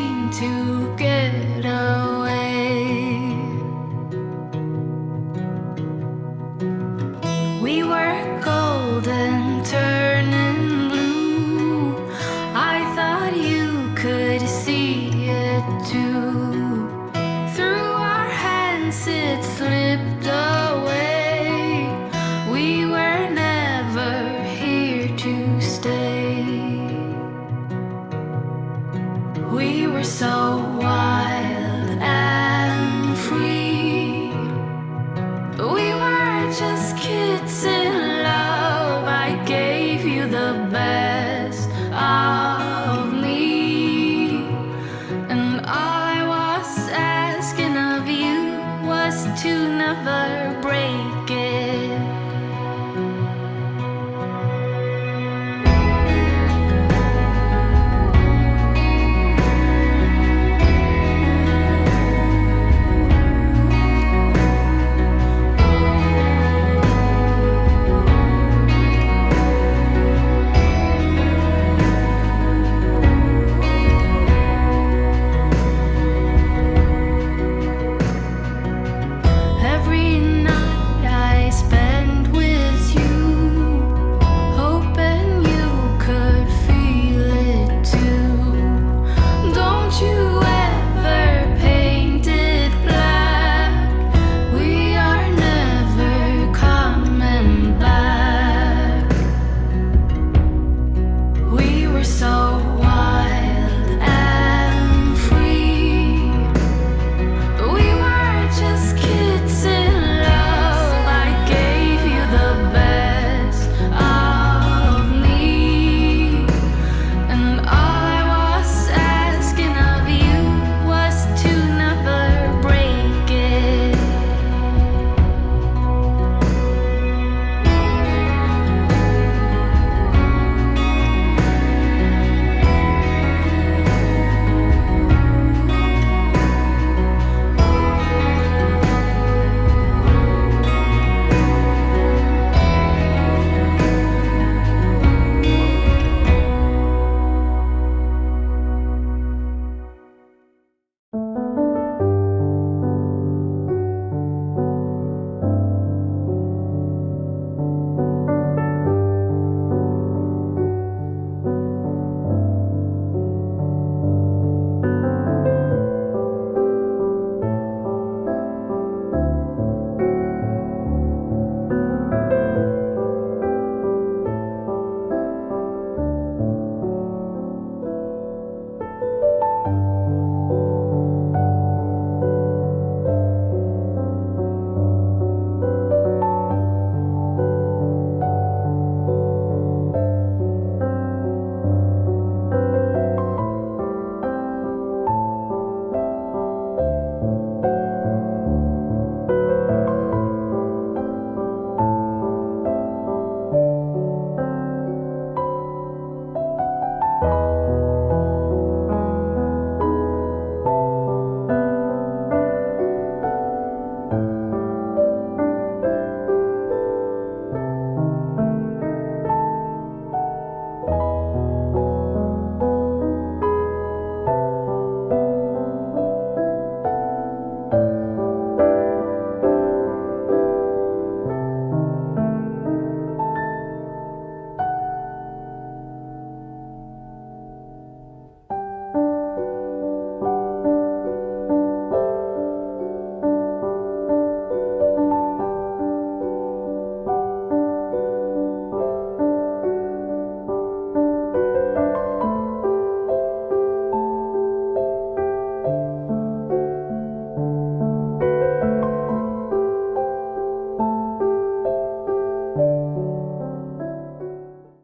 seem to get away. We were golden turning blue. I thought you could see it too. Through our hands it slipped away. We were never here to stay. We were so wild and free. We were just kids in love. I gave you the best of me, and all I was asking of you was to never break it. Every night I spend with you, hoping you could feel it too. Don't you ever paint it black. We are never coming back. We were so wild and free. We were just kids in love. I gave you the best of me, and all I was asking of you was to never break it.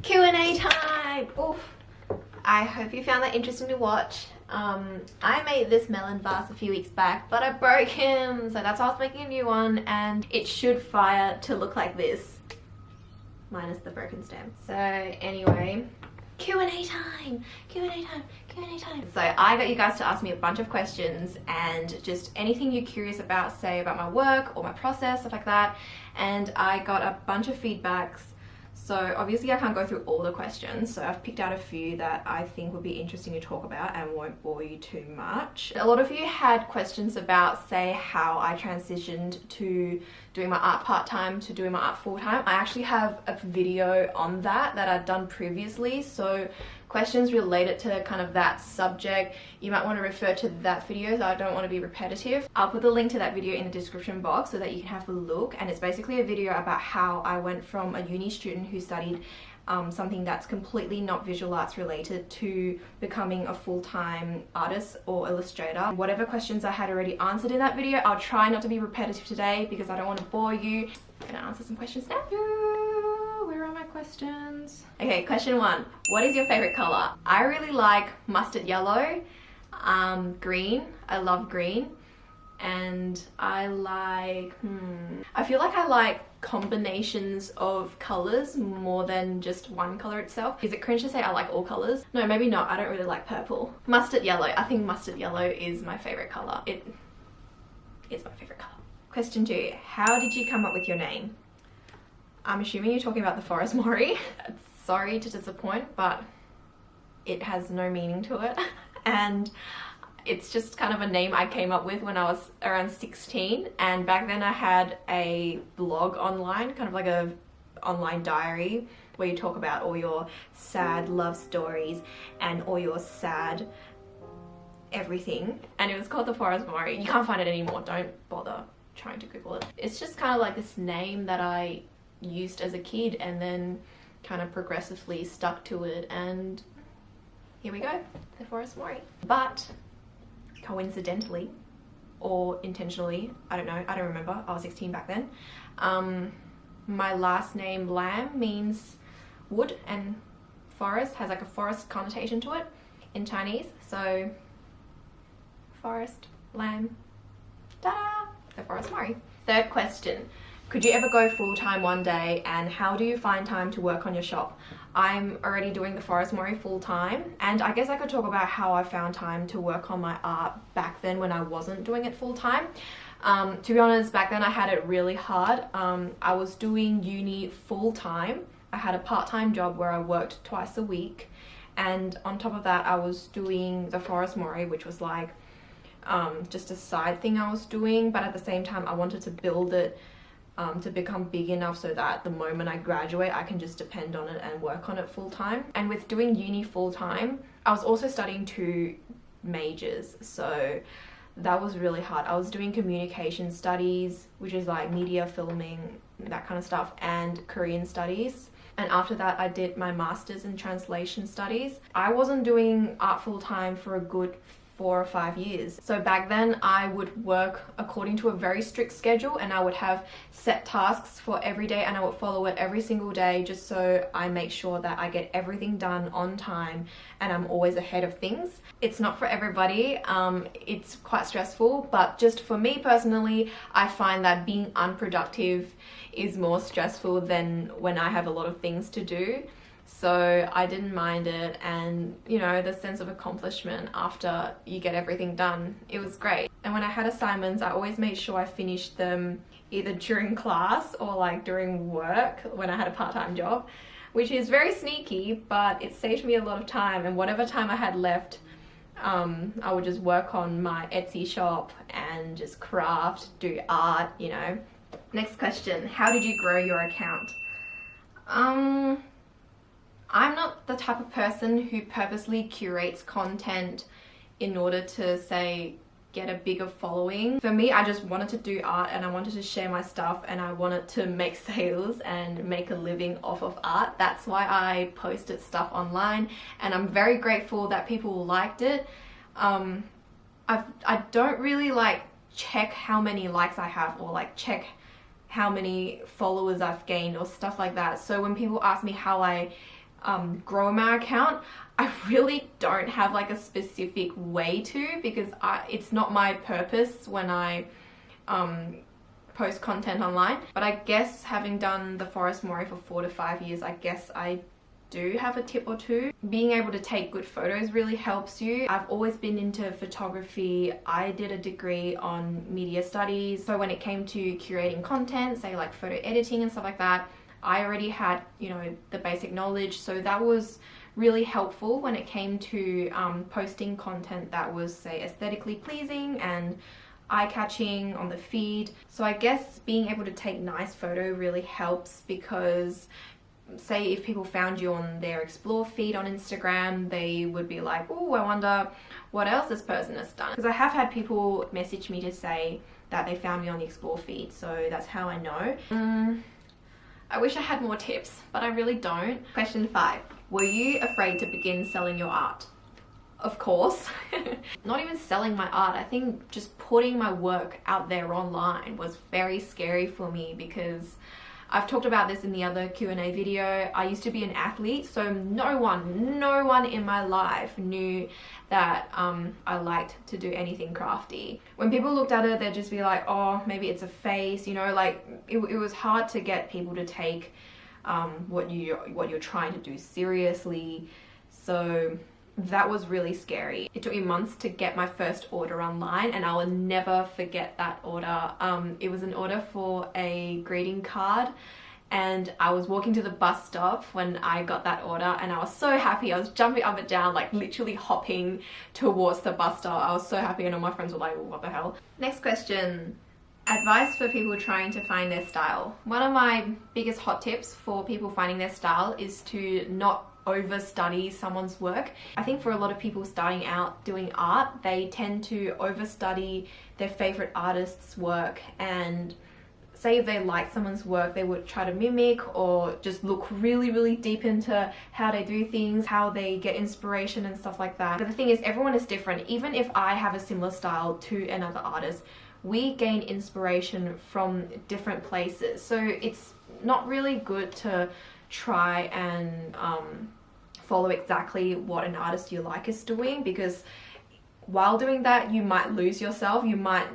Q&A time! Oof. I hope you found that interesting to watch. I made this melon vase a few weeks back, but I broke him, so that's why I was making a new one, and it should fire to look like this, minus the broken stem. So anyway, Q&A time, Q&A time, Q&A time. So I got you guys to ask me a bunch of questions and just anything you're curious about, say about my work or my process, stuff like that. And I got a bunch of feedbacks. So obviously I can't go through all the questions, so I've picked out a few that I think would be interesting to talk about and won't bore you too much. A lot of you had questions about, say, how I transitioned to doing my art part-time to doing my art full-time. I actually have a video on that I'd done previously, so questions related to kind of that subject, you might want to refer to that video, so I don't want to be repetitive. I'll put the link to that video in the description box so that you can have a look, and it's basically a video about how I went from a uni student who studied something that's completely not visual arts related to becoming a full-time artist or illustrator. Whatever questions I had already answered in that video, I'll try not to be repetitive today because I don't want to bore you. I'm gonna answer some questions now. Where are my questions? Okay, question 1. What is your favorite color? I really like mustard yellow, green. I love green. And I like, I feel like I like combinations of colors more than just one color itself. Is it cringe to say I like all colors? No, maybe not. I don't really like purple. Mustard yellow. I think mustard yellow is my favorite color. It's my favorite color. Question 2. How did you come up with your name? I'm assuming you're talking about the forest Mori. Sorry to disappoint, but it has no meaning to it. And it's just kind of a name I came up with when I was around 16, and back then I had a blog online, kind of like a online diary where you talk about all your sad love stories and all your sad everything, and it was called the Forest Mori. You can't find it anymore, don't bother trying to Google it. It's just kind of like this name that I used as a kid and then kind of progressively stuck to it, and here we go, the Forest Mori. But coincidentally or intentionally, I don't know, I don't remember, I was 16 back then, my last name Lam means wood, and forest has like a forest connotation to it in Chinese, so forest, lamb, ta-da, the Forest Mori. Third question. Could you ever go full-time one day, and how do you find time to work on your shop? I'm already doing the Forest Mori full-time, and I guess I could talk about how I found time to work on my art back then when I wasn't doing it full-time. To be honest, back then I had it really hard. I was doing uni full-time. I had a part-time job where I worked twice a week, and on top of that I was doing the Forest Mori, which was like just a side thing I was doing, but at the same time I wanted to build it to become big enough so that the moment I graduate I can just depend on it and work on it full-time. And with doing uni full-time, I was also studying 2 majors, so that was really hard. I was doing communication studies, which is like media, filming, that kind of stuff, and Korean studies. And after that I did my master's in translation studies. I wasn't doing art full-time for a good 4 or 5 years. So back then I would work according to a very strict schedule, and I would have set tasks for every day, and I would follow it every single day just so I make sure that I get everything done on time and I'm always ahead of things. It's not for everybody, it's quite stressful, but just for me personally, I find that being unproductive is more stressful than when I have a lot of things to do. So I didn't mind it, and you know, the sense of accomplishment after you get everything done, it was great. And when I had assignments, I always made sure I finished them either during class or like during work when I had a part-time job, which is very sneaky, but it saved me a lot of time. And whatever time I had left, I would just work on my Etsy shop and just craft, do art, you know. Next question. How did you grow your account? I'm not the type of person who purposely curates content in order to, say, get a bigger following. For me, I just wanted to do art and I wanted to share my stuff and I wanted to make sales and make a living off of art. That's why I posted stuff online, and I'm very grateful that people liked it. I don't really like check how many likes I have or like check how many followers I've gained or stuff like that. So when people ask me how I grow my account, I really don't have like a specific way to, because it's not my purpose when I post content online. But I guess having done the Forest Mori for 4 to 5 years, I guess I do have a tip or two. Being able to take good photos really helps you. I've always been into photography. I did a degree on media studies, so when it came to curating content, say like photo editing and stuff like that, I already had, you know, the basic knowledge, so that was really helpful when it came to posting content that was, say, aesthetically pleasing and eye-catching on the feed. So I guess being able to take nice photo really helps, because say if people found you on their explore feed on Instagram, they would be like, oh, I wonder what else this person has done. Because I have had people message me to say that they found me on the explore feed, so that's how I know. I wish I had more tips, but I really don't. Question 5. Were you afraid to begin selling your art? Of course. Not even selling my art, I think just putting my work out there online was very scary for me, because I've talked about this in the other Q&A video. I used to be an athlete, so no one in my life knew that I liked to do anything crafty. When people looked at it, they'd just be like, oh, maybe it's a face, you know, like it was hard to get people to take what you're trying to do seriously. So that was really scary. It took me months to get my first order online, and I will never forget that order. It was an order for a greeting card, and I was walking to the bus stop when I got that order, and I was so happy. I was jumping up and down, like literally hopping towards the bus stop. I was so happy, and all my friends were like, what the hell? Next question. Advice for people trying to find their style. One of my biggest hot tips for people finding their style is to not overstudy someone's work. I think for a lot of people starting out doing art, they tend to overstudy their favorite artist's work, and say if they like someone's work, they would try to mimic or just look really deep into how they do things, how they get inspiration and stuff like that. But the thing is, everyone is different. Even if I have a similar style to another artist, we gain inspiration from different places. So it's not really good to try and follow exactly what an artist you like is doing, because while doing that you might lose yourself. You might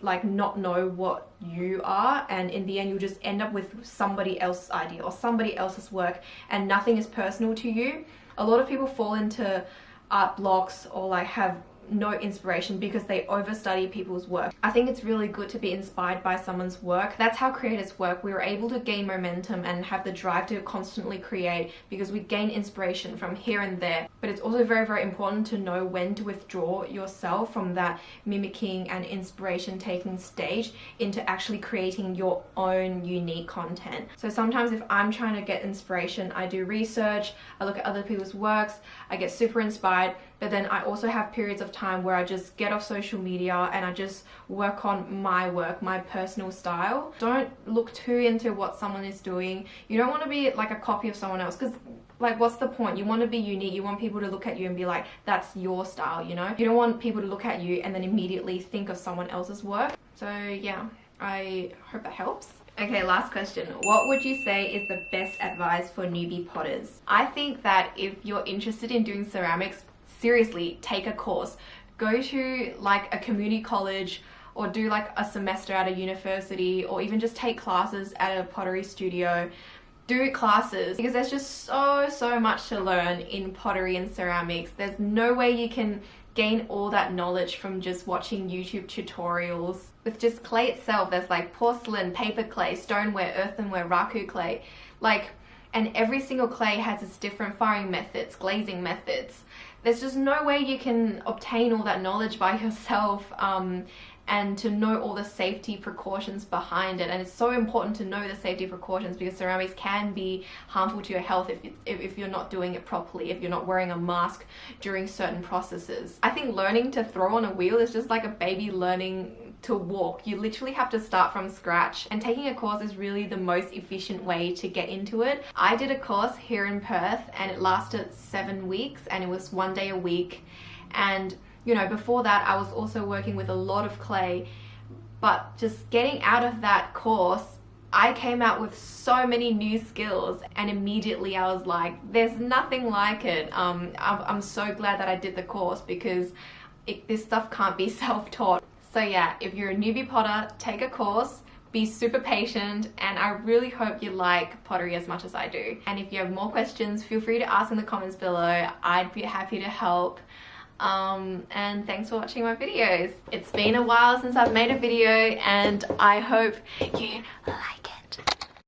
like not know what you are, and in the end you'll just end up with somebody else's idea or somebody else's work, and nothing is personal to you. A lot of people fall into art blocks or like have no inspiration because they overstudy people's work. I think it's really good to be inspired by someone's work. That's how creators work. We are able to gain momentum and have the drive to constantly create because we gain inspiration from here and there. But it's also very important to know when to withdraw yourself from that mimicking and inspiration taking stage into actually creating your own unique content. So sometimes if I'm trying to get inspiration, I do research, I look at other people's works, I get super inspired, but then I also have periods of time where I just get off social media and I just work on my work, my personal style. Don't look too into what someone is doing. You don't want to be like a copy of someone else, because like what's the point? You want to be unique. You want people to look at you and be like, that's your style, you know? You don't want people to look at you and then immediately think of someone else's work. So yeah, I hope that helps. Okay, last question. What would you say is the best advice for newbie potters? I think that if you're interested in doing ceramics, seriously, take a course. Go to like a community college or do like a semester at a university, or even just take classes at a pottery studio. Do classes, because there's just so much to learn in pottery and ceramics. There's no way you can gain all that knowledge from just watching YouTube tutorials. With just clay itself, there's like porcelain, paper clay, stoneware, earthenware, raku clay, like, and every single clay has its different firing methods, glazing methods. There's just no way you can obtain all that knowledge by yourself, and to know all the safety precautions behind it. And it's so important to know the safety precautions, because ceramics can be harmful to your health if you're not doing it properly, if you're not wearing a mask during certain processes. I think learning to throw on a wheel is just like a baby learning to walk. You literally have to start from scratch, and taking a course is really the most efficient way to get into it. I did a course here in Perth and it lasted 7 weeks, and it was 1 day a week. And you know, before that I was also working with a lot of clay, but just getting out of that course, I came out with so many new skills, and immediately I was like, there's nothing like it. I'm so glad that I did the course, because this stuff can't be self-taught. So yeah, if you're a newbie potter, take a course, be super patient, and I really hope you like pottery as much as I do. And if you have more questions, feel free to ask in the comments below. I'd be happy to help. And thanks for watching my videos. It's been a while since I've made a video, and I hope you like it.